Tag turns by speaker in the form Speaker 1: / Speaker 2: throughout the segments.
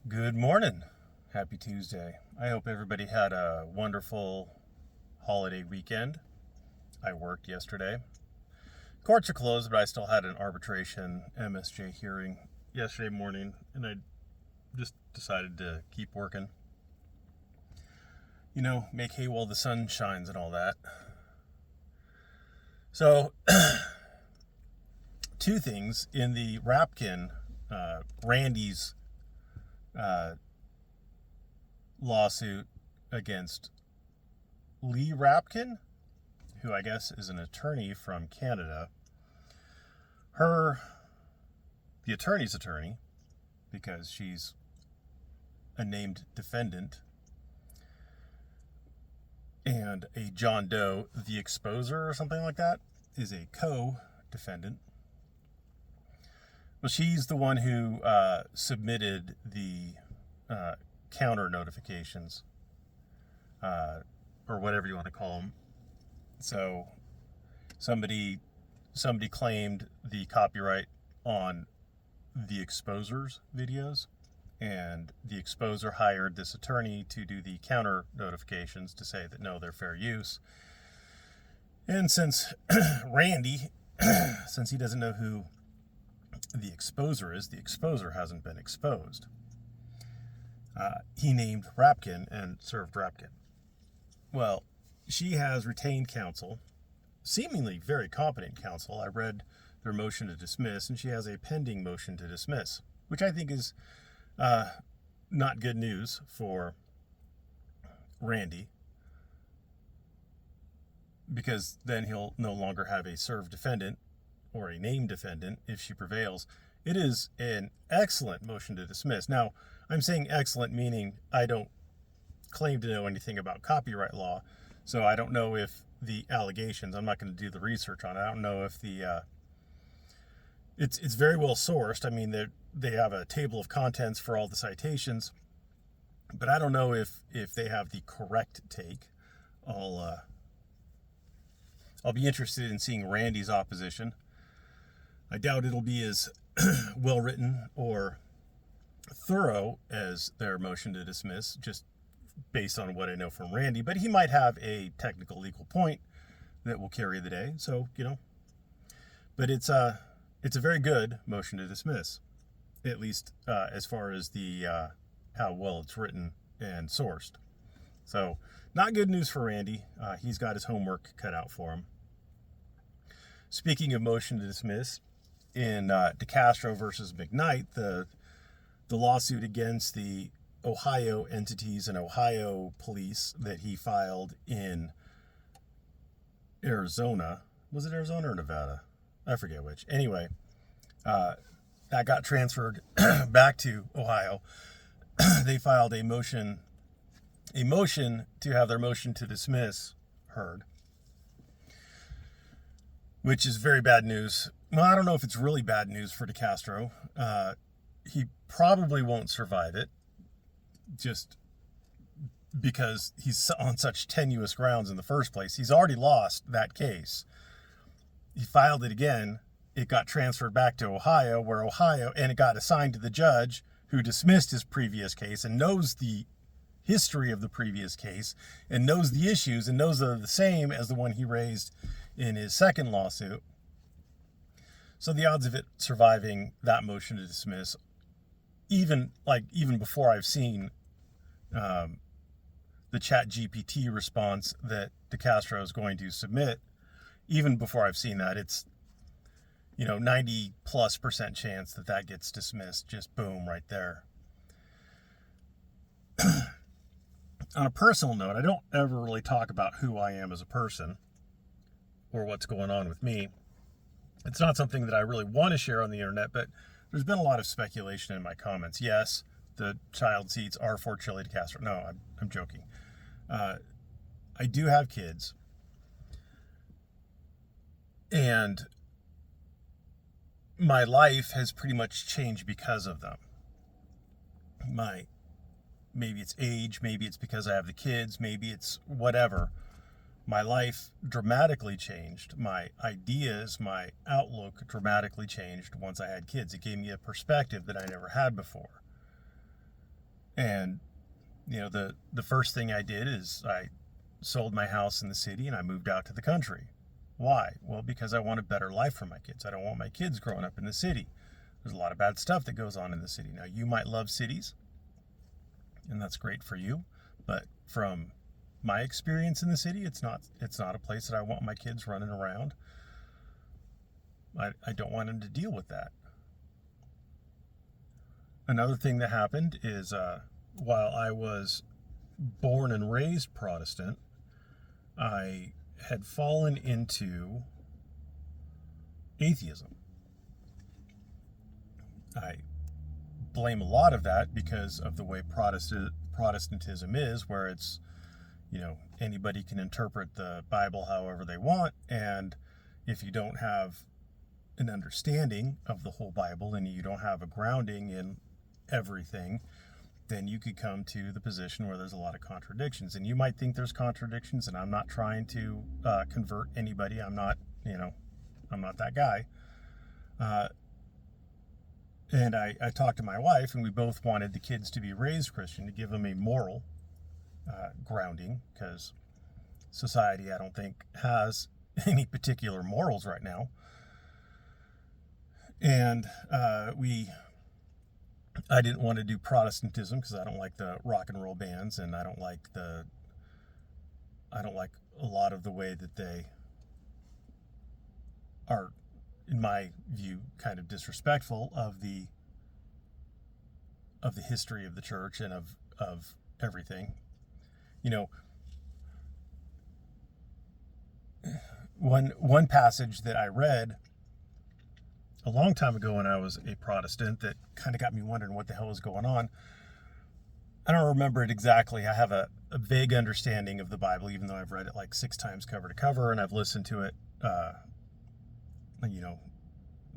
Speaker 1: Good morning. Happy Tuesday. I hope everybody had a wonderful holiday weekend. I worked yesterday. Courts are closed, but I still had an arbitration MSJ hearing yesterday morning, and I just decided to keep working. Make hay while the sun shines and all that. So, two things in the Rapkin, Randy's lawsuit against Lee Rapkin, who I guess is an attorney from Canada. The attorney's attorney, because she's a named defendant, and a John Doe, the exposer or something like that, is a co-defendant. Well, she's the one who submitted the counter notifications, or whatever you want to call them. So somebody claimed the copyright on the exposer's videos, and the exposer hired this attorney to do the counter notifications to say that no, they're fair use. And since Randy, since he doesn't know who the exposer is, the exposer hasn't been exposed. He named Rapkin and served Rapkin. Well, she has retained counsel, seemingly very competent counsel. I read their motion to dismiss, and she has a pending motion to dismiss, which I think is not good news for Randy, because then he'll no longer have a served defendant or a named defendant if she prevails. It is an excellent motion to dismiss. Now, I'm saying excellent meaning I don't claim to know anything about copyright law, so I don't know if the allegations, I'm not going to do the research on it. I don't know if it's very well sourced. I mean, they have a table of contents for all the citations, but I don't know if they have the correct take. I'll be interested in seeing Randy's opposition. I doubt it'll be as well written or thorough as their motion to dismiss, just based on what I know from Randy, but he might have a technical legal point that will carry the day. So, but it's a very good motion to dismiss, at least as far as the how well it's written and sourced. So, not good news for Randy. He's got his homework cut out for him. Speaking of motion to dismiss, in Decasto versus McKnight, the lawsuit against the Ohio entities and Ohio police that he filed in Arizona. Was it Arizona or Nevada? I forget which. Anyway, that got transferred back to Ohio. They filed a motion to have their motion to dismiss heard, which is very bad news. Well, I don't know if it's really bad news for Decasto. He probably won't survive it, just because he's on such tenuous grounds in the first place. He's already lost that case. He filed it again. It got transferred back to Ohio, and it got assigned to the judge who dismissed his previous case and knows the history of the previous case and knows the issues and knows they're the same as the one he raised in his second lawsuit. So the odds of it surviving that motion to dismiss, even before I've seen the ChatGPT response that Decasto is going to submit, even before I've seen that, it's 90+% chance that gets dismissed. Just boom, right there. On a personal note, I don't ever really talk about who I am as a person or what's going on with me. It's not something that I really want to share on the internet, but there's been a lot of speculation in my comments. Yes, the child seats are for Chili Decasto. No, I'm joking. I do have kids, and my life has pretty much changed because of them. Maybe it's age, maybe it's because I have the kids, maybe it's whatever. My life dramatically changed. My ideas, my outlook dramatically changed once I had kids. It gave me a perspective that I never had before. And, the first thing I did is I sold my house in the city and I moved out to the country. Why? Well, because I want a better life for my kids. I don't want my kids growing up in the city. There's a lot of bad stuff that goes on in the city. Now, you might love cities, and that's great for you, but from my experience in the city, it's not a place that I want my kids running around. I don't want them to deal with that. Another thing that happened is while I was born and raised Protestant, I had fallen into atheism. I blame a lot of that because of the way Protestantism is, where it's, anybody can interpret the Bible however they want, and if you don't have an understanding of the whole Bible and you don't have a grounding in everything, then you could come to the position where there's a lot of contradictions. And you might think there's contradictions, and I'm not trying to convert anybody. I'm not that guy. And I talked to my wife, and we both wanted the kids to be raised Christian, to give them a moral grounding, because society, I don't think, has any particular morals right now. And I didn't want to do Protestantism because I don't like the rock and roll bands, and I don't like a lot of the way that they are, in my view, kind of disrespectful of the history of the church and of everything. One passage that I read a long time ago when I was a Protestant that kind of got me wondering what the hell was going on. I don't remember it exactly. I have a vague understanding of the Bible, even though I've read it like 6 times cover to cover, and I've listened to it, the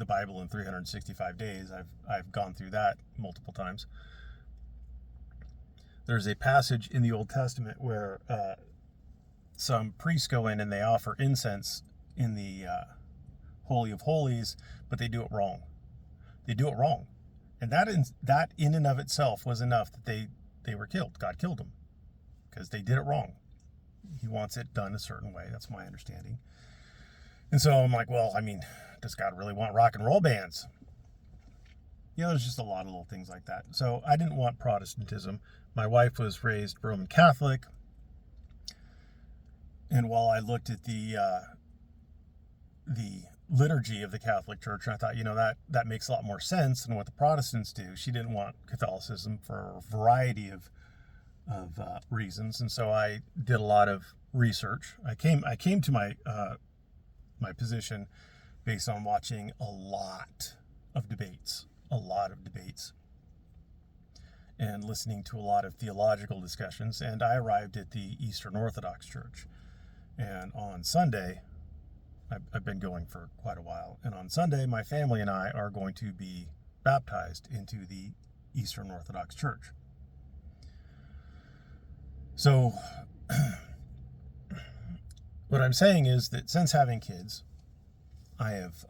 Speaker 1: Bible in 365 days. I've gone through that multiple times. There's a passage in the Old Testament where some priests go in and they offer incense in the Holy of Holies, but they do it wrong. They do it wrong. And that in and of itself was enough that they were killed. God killed them because they did it wrong. He wants it done a certain way. That's my understanding. And so I'm like, well, does God really want rock and roll bands? There's just a lot of little things like that. So I didn't want Protestantism. My wife was raised Roman Catholic. And while I looked at the liturgy of the Catholic Church, and I thought, that makes a lot more sense than what the Protestants do. She didn't want Catholicism for a variety of reasons, and so I did a lot of research. I came to my my position based on watching a lot of debates, and listening to a lot of theological discussions, and I arrived at the Eastern Orthodox Church. And on Sunday, I've been going for quite a while, and on Sunday, my family and I are going to be baptized into the Eastern Orthodox Church. So, what I'm saying is that since having kids, I have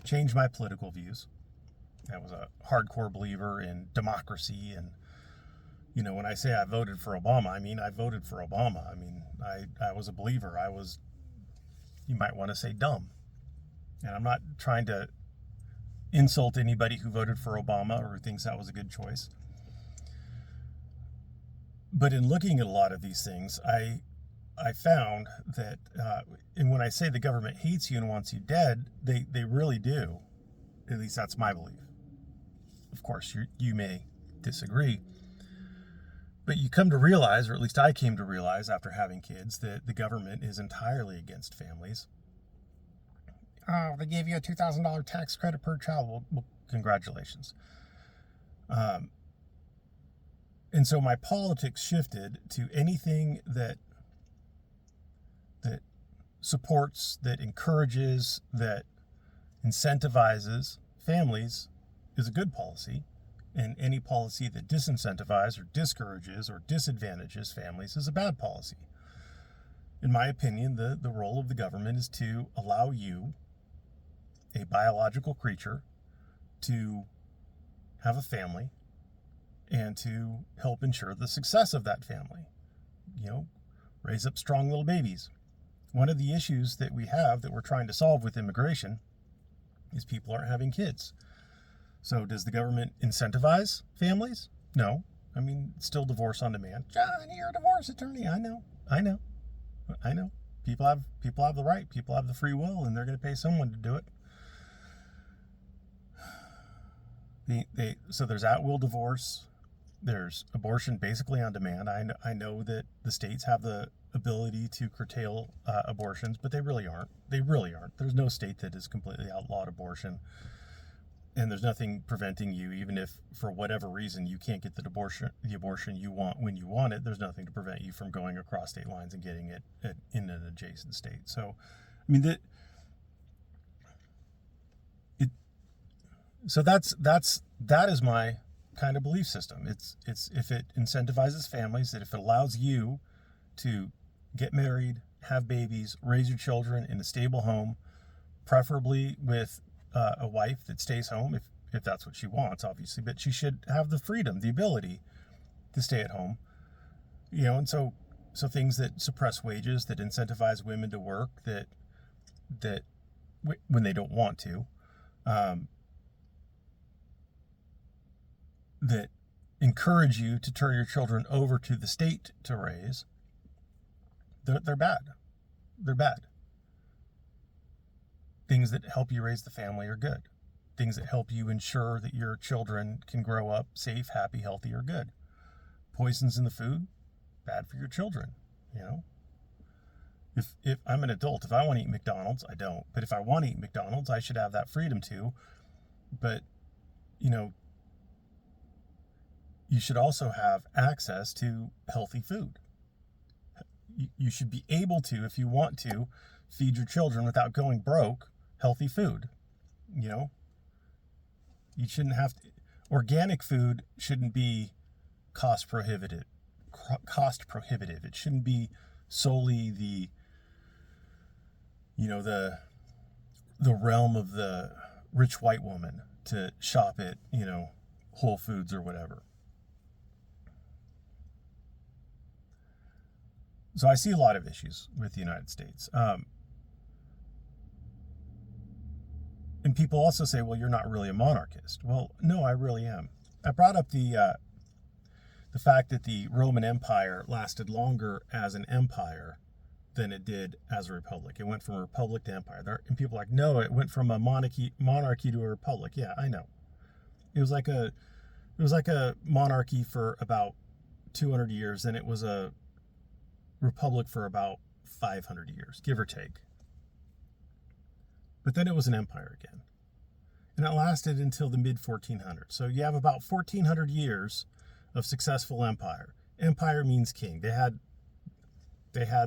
Speaker 1: changed my political views. I was a hardcore believer in democracy, and when I say I voted for Obama, I voted for Obama. I was a believer. I was, you might want to say, dumb. And I'm not trying to insult anybody who voted for Obama or who thinks that was a good choice. But in looking at a lot of these things, I found that, and when I say the government hates you and wants you dead, they really do. At least that's my belief. Of course, you may disagree. But you come to realize, or at least I came to realize after having kids, that the government is entirely against families. Oh, they gave you a $2,000 tax credit per child. Well, congratulations. And so my politics shifted to anything that supports, that encourages, that incentivizes families is a good policy. And any policy that disincentivizes or discourages or disadvantages families is a bad policy. In my opinion, the role of the government is to allow you, a biological creature, to have a family and to help ensure the success of that family. Raise up strong little babies. One of the issues that we have that we're trying to solve with immigration is people aren't having kids. So does the government incentivize families? No. I mean, still divorce on demand. John, you're a divorce attorney. I know. People have the right. People have the free will, and they're going to pay someone to do it. So there's at-will divorce. There's abortion basically on demand. I know that the states have the ability to curtail abortions, but they really aren't. There's no state that has completely outlawed abortion. And there's nothing preventing you, even if for whatever reason you can't get the abortion you want when you want it, there's nothing to prevent you from going across state lines and getting it in an adjacent state. So, I mean, that is my kind of belief system. It's if it incentivizes families, that if it allows you to get married, have babies, raise your children in a stable home, preferably with a wife that stays home, if that's what she wants, obviously, but she should have the freedom, the ability to stay at home, and so things that suppress wages, that incentivize women to work, that when they don't want to, that encourage you to turn your children over to the state to raise, they're bad. They're bad. Things that help you raise the family are good. Things that help you ensure that your children can grow up safe, happy, healthy are good. Poisons in the food, bad for your children, If I'm an adult, if I want to eat McDonald's, I don't. But if I want to eat McDonald's, I should have that freedom to. But, you should also have access to healthy food. You should be able to, if you want to, feed your children without going broke, healthy food. You shouldn't have to. Organic food shouldn't be cost prohibitive. It shouldn't be solely the realm of the rich white woman to shop at, Whole Foods or whatever. So I see a lot of issues with the United States. And people also say, well, you're not really a monarchist. Well, no, I really am. I brought up the fact that the Roman Empire lasted longer as an empire than it did as a republic. It went from a republic to empire. And people are like, no, it went from a monarchy to a republic. Yeah, I know. It was like a monarchy for about 200 years, and it was a republic for about 500 years, give or take. But then it was an empire again. And it lasted until the mid-1400s. So you have about 1,400 years of successful empire. Empire means king. They had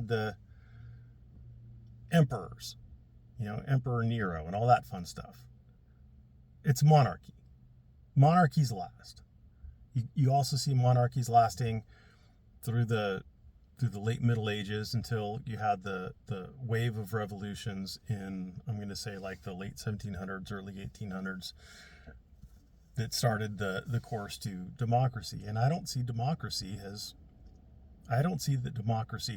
Speaker 1: the emperors, Emperor Nero and all that fun stuff. It's monarchy. Monarchies last. You also see monarchies lasting through the late Middle Ages until you had the wave of revolutions in, I'm going to say, like the late 1700s, early 1800s, that started the course to democracy. And I don't see that democracy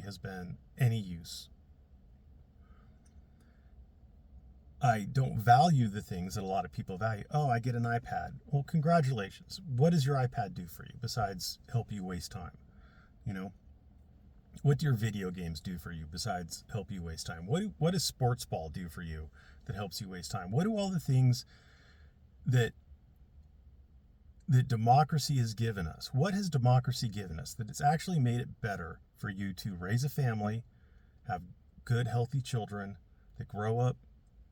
Speaker 1: has been any use. I don't value the things that a lot of people value. Oh, I get an iPad. Well, congratulations. What does your iPad do for you besides help you waste time? What do your video games do for you besides help you waste time? What does sports ball do for you that helps you waste time? What do all the things that democracy has given us? What has democracy given us that it's actually made it better for you to raise a family, have good, healthy children that grow up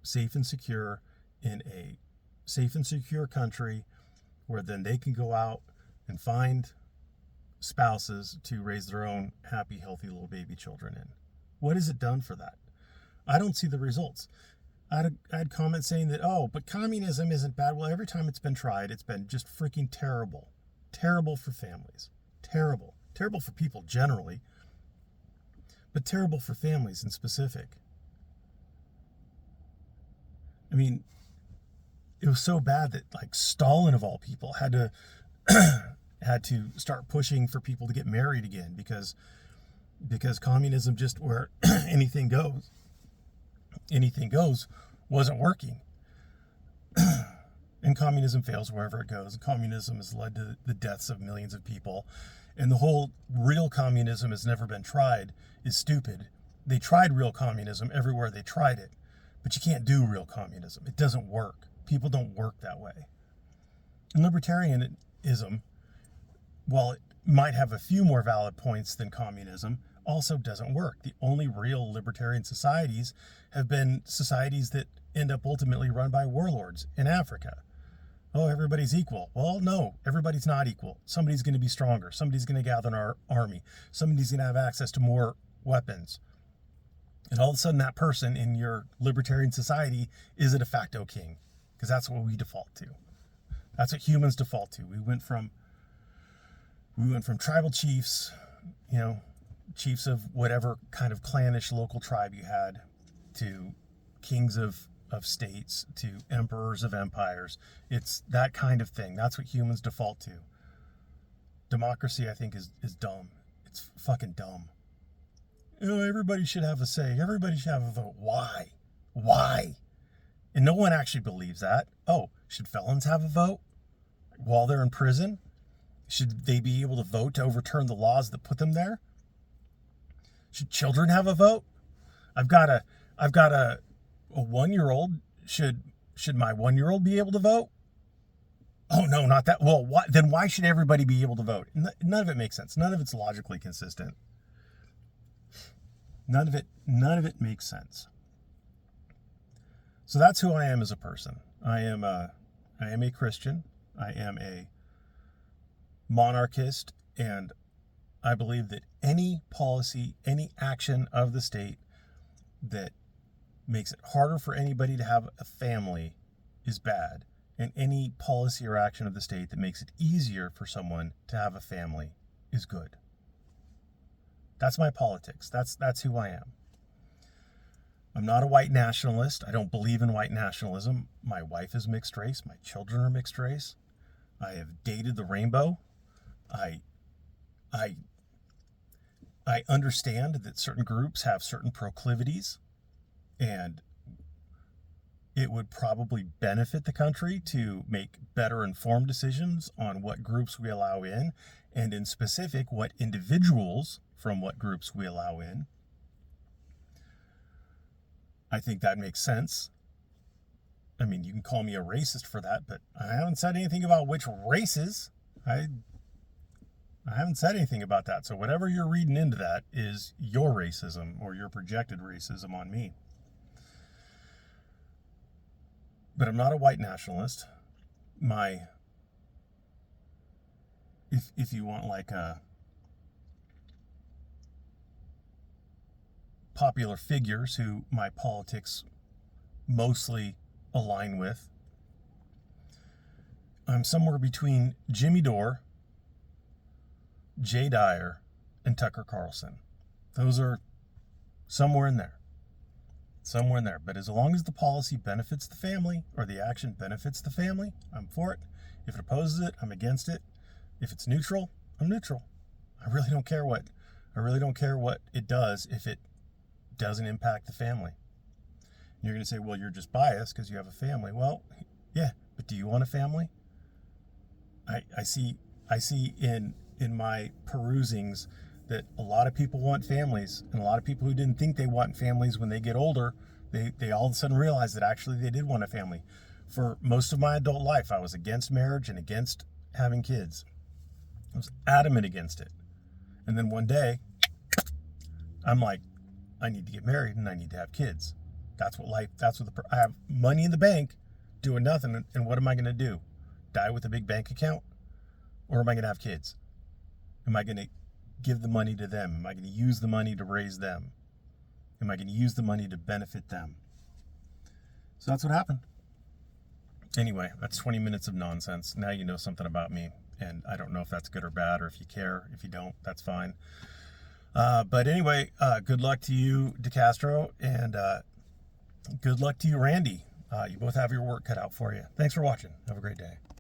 Speaker 1: safe and secure in a safe and secure country where then they can go out and find spouses to raise their own happy, healthy little baby children in? What has it done for that? I don't see the results. I had comments saying that, but communism isn't bad. Well, every time it's been tried, it's been just freaking terrible. Terrible for families. Terrible. Terrible for people generally, but terrible for families in specific. I mean, it was so bad that, like, Stalin of all people had had to start pushing for people to get married again because communism, just where anything goes wasn't working. And communism fails wherever it goes. Communism has led to the deaths of millions of people. And the whole real communism has never been tried is stupid. They tried real communism everywhere they tried it. But you can't do real communism. It doesn't work. People don't work that way. And libertarianism, while it might have a few more valid points than communism, also doesn't work. The only real libertarian societies have been societies that end up ultimately run by warlords in Africa. Oh, everybody's equal. Well, no, everybody's not equal. Somebody's going to be stronger. Somebody's going to gather an army. Somebody's going to have access to more weapons. And all of a sudden, that person in your libertarian society is a de facto king, because that's what we default to. That's what humans default to. We went from tribal chiefs, chiefs of whatever kind of clannish local tribe you had, to kings of states, to emperors of empires. It's that kind of thing. That's what humans default to. Democracy, I think, is dumb. It's fucking dumb. Everybody should have a say. Everybody should have a vote. Why? Why? And no one actually believes that. Oh, should felons have a vote while they're in prison? Should they be able to vote to overturn the laws that put them there? Should children have a vote? I've got a 1-year-old. Should my 1-year-old be able to vote? Oh, no, not that. Well, then why should everybody be able to vote? None of it makes sense. None of it's logically consistent. None of it makes sense. So that's who I am as a person. I am a Christian. I am a monarchist, and I believe that any policy, any action of the state that makes it harder for anybody to have a family is bad, and any policy or action of the state that makes it easier for someone to have a family is good. That's my politics. That's who I am. I'm not a white nationalist. I don't believe in white nationalism. My wife is mixed race. My children are mixed race. I have dated the rainbow. I understand that certain groups have certain proclivities, and it would probably benefit the country to make better informed decisions on what groups we allow in, and in specific, what individuals from what groups we allow in. I think that makes sense. I mean, you can call me a racist for that, but I haven't said anything about which races. I haven't said anything about that. So whatever you're reading into that is your racism or your projected racism on me. But I'm not a white nationalist. If you want like a popular figures who my politics mostly align with, I'm somewhere between Jimmy Dore, Jay Dyer, and Tucker Carlson. Those are somewhere in there. Somewhere in there. But as long as the policy benefits the family, or the action benefits the family, I'm for it. If it opposes it, I'm against it. If it's neutral, I'm neutral. I really don't care what it does if it doesn't impact the family. And you're going to say, well, you're just biased because you have a family. Well, yeah, but do you want a family? I see in my perusings that a lot of people want families, and a lot of people who didn't think they want families when they get older, they all of a sudden realize that actually they did want a family. For most of my adult life, I was against marriage and against having kids. I was adamant against it. And then one day, I'm like, I need to get married and I need to have kids. I have money in the bank doing nothing, and what am I going to do? Die with a big bank account? Or am I going to have kids? Am I going to give the money to them? Am I going to use the money to raise them? Am I going to use the money to benefit them? So that's what happened. Anyway, that's 20 minutes of nonsense. Now you know something about me, and I don't know if that's good or bad, or if you care. If you don't, that's fine. But anyway, good luck to you, Decasto, and good luck to you, Randy. You both have your work cut out for you. Thanks for watching. Have a great day.